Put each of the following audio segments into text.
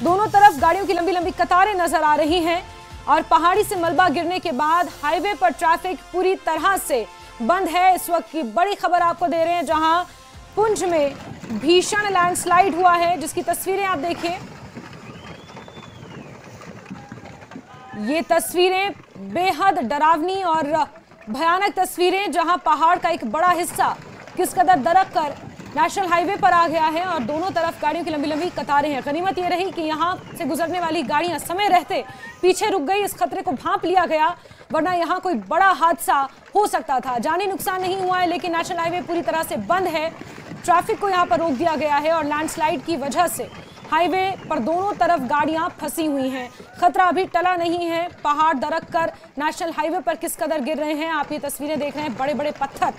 दोनों तरफ गाड़ियों की लंबी लंबी कतारें नजर आ रही हैं और पहाड़ी से मलबा गिरने के बाद हाईवे पर ट्रैफिक पूरी तरह से बंद है। इस वक्त की बड़ी खबर आपको दे रहे हैं, जहां पुंछ में भीषण लैंडस्लाइड हुआ है, जिसकी तस्वीरें आप देखिए। ये तस्वीरें बेहद डरावनी और भयानक तस्वीरें, जहां पहाड़ का एक बड़ा हिस्सा किस कदर दरक कर नेशनल हाईवे पर आ गया है और दोनों तरफ गाड़ियों की लंबी लंबी कतारें हैं। गनीमत ये रही कि यहां से गुजरने वाली गाड़ियां समय रहते पीछे रुक गई, इस खतरे को भांप लिया गया, वरना यहां कोई बड़ा हादसा हो सकता था। जानी नुकसान नहीं हुआ है, लेकिन नेशनल हाईवे पूरी तरह से बंद है। ट्रैफिक को यहां पर रोक दिया गया है और लैंडस्लाइड की वजह से हाईवे पर दोनों तरफ गाड़ियां फंसी हुई हैं। खतरा अभी टला नहीं है। पहाड़ दरक कर नेशनल हाईवे पर किस कदर गिर रहे हैं, आप ये तस्वीरें देख रहे हैं। बड़े बड़े पत्थर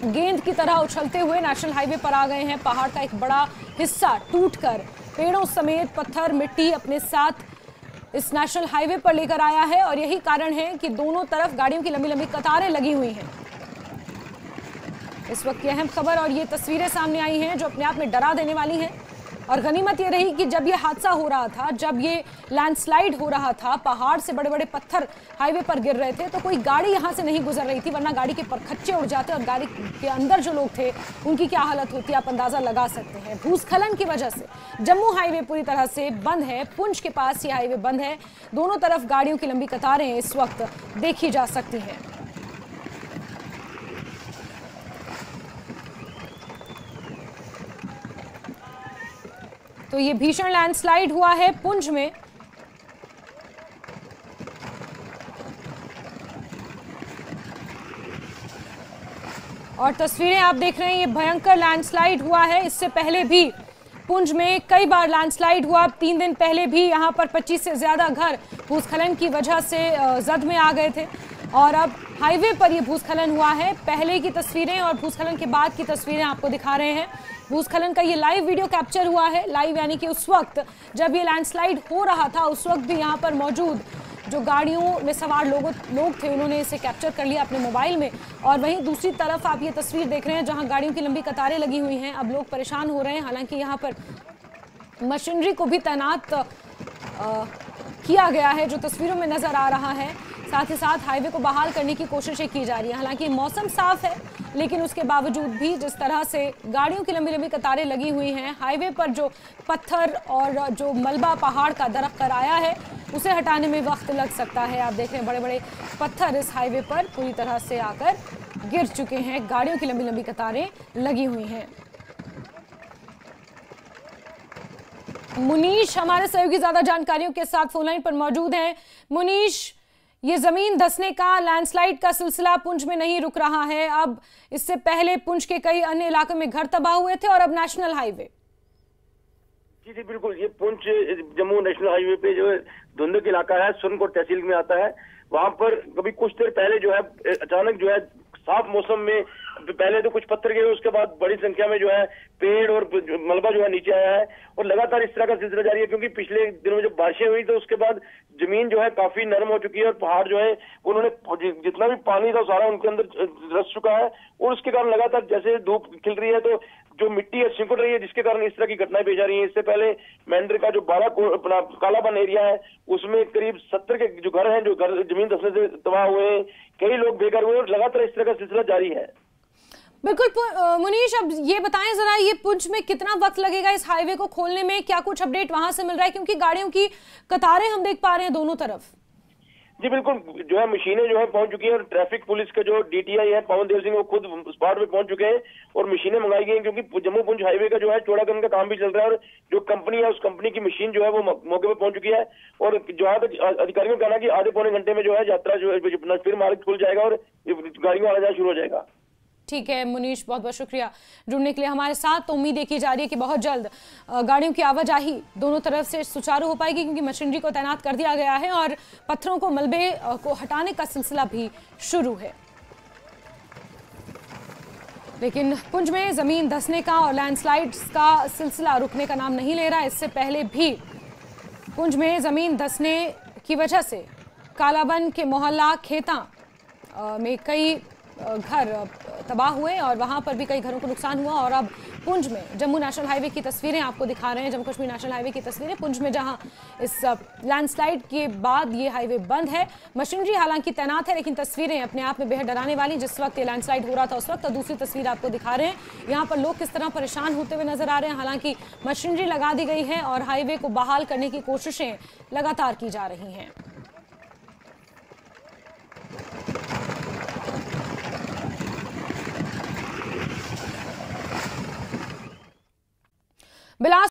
गेंद की तरह उछलते हुए नेशनल हाईवे पर आ गए हैं। पहाड़ का एक बड़ा हिस्सा टूटकर पेड़ों समेत पत्थर मिट्टी अपने साथ इस नेशनल हाईवे पर लेकर आया है और यही कारण है कि दोनों तरफ गाड़ियों की लंबी लंबी कतारें लगी हुई हैं। इस वक्त की अहम खबर और ये तस्वीरें सामने आई हैं जो अपने आप में डरा देने वाली हैं। और गनीमत ये रही कि जब ये हादसा हो रहा था, जब ये लैंडस्लाइड हो रहा था, पहाड़ से बड़े बड़े पत्थर हाईवे पर गिर रहे थे, तो कोई गाड़ी यहाँ से नहीं गुजर रही थी, वरना गाड़ी के परखच्चे उड़ जाते और गाड़ी के अंदर जो लोग थे उनकी क्या हालत होती, आप अंदाजा लगा सकते हैं। भूस्खलन की वजह से जम्मू हाईवे पूरी तरह से बंद है। पुंछ के पास ये हाईवे बंद है। दोनों तरफ गाड़ियों की लंबी कतारें इस वक्त देखी जा सकती हैं। तो ये भीषण लैंडस्लाइड हुआ है पुंछ में। और तस्वीरें आप देख रहे हैं, ये भयंकर लैंडस्लाइड हुआ है। इससे पहले भी पुंछ में कई बार लैंडस्लाइड हुआ। 3 दिन पहले भी यहां पर 25 से ज्यादा घर भूस्खलन की वजह से जद में आ गए थे और अब हाईवे पर ये भूस्खलन हुआ है। पहले की तस्वीरें और भूस्खलन के बाद की तस्वीरें आपको दिखा रहे हैं। भूस्खलन का ये लाइव वीडियो कैप्चर हुआ है। लाइव यानी कि उस वक्त जब ये लैंडस्लाइड हो रहा था, उस वक्त भी यहाँ पर मौजूद जो गाड़ियों में सवार लोग थे, उन्होंने इसे कैप्चर कर लिया अपने मोबाइल में। और वहीं दूसरी तरफ आप ये तस्वीर देख रहे हैं जहां गाड़ियों की लंबी कतारें लगी हुई हैं। अब लोग परेशान हो रहे हैं, हालांकि यहाँ पर मशीनरी को भी तैनात किया गया है, जो तस्वीरों में नजर आ रहा है। साथ ही साथ हाईवे को बहाल करने की कोशिशें की जा रही हैं। हालांकि मौसम साफ है, लेकिन उसके बावजूद भी जिस तरह से गाड़ियों की लंबी लंबी कतारें लगी हुई हैं, हाईवे पर जो पत्थर और जो मलबा पहाड़ का दरक कर आया है, उसे हटाने में वक्त लग सकता है। आप देख रहे हैं बड़े बड़े पत्थर इस हाईवे पर पूरी तरह से आकर गिर चुके हैं। गाड़ियों की लंबी लंबी कतारें लगी हुई हैं। मुनीश हमारे सहयोगी ज्यादा जानकारियों के साथ फोनलाइन पर मौजूद हैं। मुनीश, ये जमीन धंसने का, लैंडस्लाइड का सिलसिला पुंछ में नहीं रुक रहा है। अब इससे पहले पुंछ के कई अन्य इलाकों में घर तबाह हुए थे और अब नेशनल हाईवे। जी जी बिल्कुल, ये पुंछ जम्मू नेशनल हाईवे पे जो है धुंध इलाका है, सुरनकोट तहसील में आता है। वहां पर कभी कुछ देर पहले जो है अचानक जो है साफ मौसम में पहले तो कुछ पत्थर गिरे, उसके बाद बड़ी संख्या में जो है पेड़ और मलबा जो है नीचे आया है और लगातार इस तरह का सिलसिला जारी है। क्योंकि पिछले दिनों में जब बारिशें हुई तो उसके बाद जमीन जो है काफी नरम हो चुकी है और पहाड़ जो है उन्होंने जितना भी पानी था सारा उनके अंदर रस चुका है और उसके कारण लगातार जैसे धूप खिल रही है तो जो मिट्टी है सिकुड़ रही है, जिसके कारण इस तरह की घटनाएं पेश आ रही हैं। इससे पहले महेंद्र का जो 12 अपना कालाबन एरिया है, उसमें करीब 70 के जो घर हैं, जो घर जमीन धंसने से तबाह हुए हैं, कई लोग बेघर हुए और लगातार इस तरह का सिलसिला जारी है। बिल्कुल मुनीश, अब ये बताएं जरा, ये पुंछ में कितना वक्त लगेगा इस हाईवे को खोलने में? क्या कुछ अपडेट वहां से मिल रहा है? क्योंकि गाड़ियों की कतारें हम देख पा रहे हैं दोनों तरफ। जी बिल्कुल, जो है मशीनें जो है पहुंच चुकी हैं और ट्रैफिक पुलिस के जो डीटीआई है पवन देव सिंह, वो खुद स्पॉट पे पहुंच चुके हैं और मशीनें मंगाई गई हैं। क्योंकि जम्मू पुंछ हाईवे का जो है चौड़ाकरण का काम भी चल रहा है और जो कंपनी है उस कंपनी की मशीन जो है वो मौके पर पहुंच चुकी है और जहां तक अधिकारियों का कहना कि आधे पौने घंटे में जो है यात्रा जो है फिर मार्ग खुल जाएगा और गाड़ियों आना जाना शुरू हो जाएगा। ठीक है मुनीश, बहुत बहुत शुक्रिया जुड़ने के लिए हमारे साथ। तो उम्मीद की जा रही है कि बहुत जल्द गाड़ियों की आवाजाही दोनों तरफ से सुचारू हो पाएगी, क्योंकि मशीनरी को तैनात कर दिया गया है और पत्थरों को, मलबे को हटाने का सिलसिला भी शुरू है। लेकिन पुंछ में जमीन धंसने का और लैंडस्लाइड्स का सिलसिला रुकने का नाम नहीं ले रहा। इससे पहले भी पुंछ में जमीन धंसने की वजह से कालाबन के मोहल्ला खेता में कई घर तबाह हुए और वहां पर भी कई घरों को नुकसान हुआ। और अब पुंछ में जम्मू नेशनल हाईवे की तस्वीरें आपको दिखा रहे हैं, जम्मू कश्मीर नेशनल हाईवे की तस्वीरें पुंछ में, जहां इस लैंडस्लाइड के बाद ये हाईवे बंद है। मशीनरी हालांकि तैनात है, लेकिन तस्वीरें अपने आप में बेहद डराने वाली। जिस वक्त ये लैंडस्लाइड हो रहा था उस वक्त, और दूसरी तस्वीर आपको दिखा रहे हैं यहाँ पर लोग किस तरह परेशान होते हुए नजर आ रहे हैं। हालांकि मशीनरी लगा दी गई है और हाईवे को बहाल करने की कोशिशें लगातार की जा रही हैं। बिलासपुर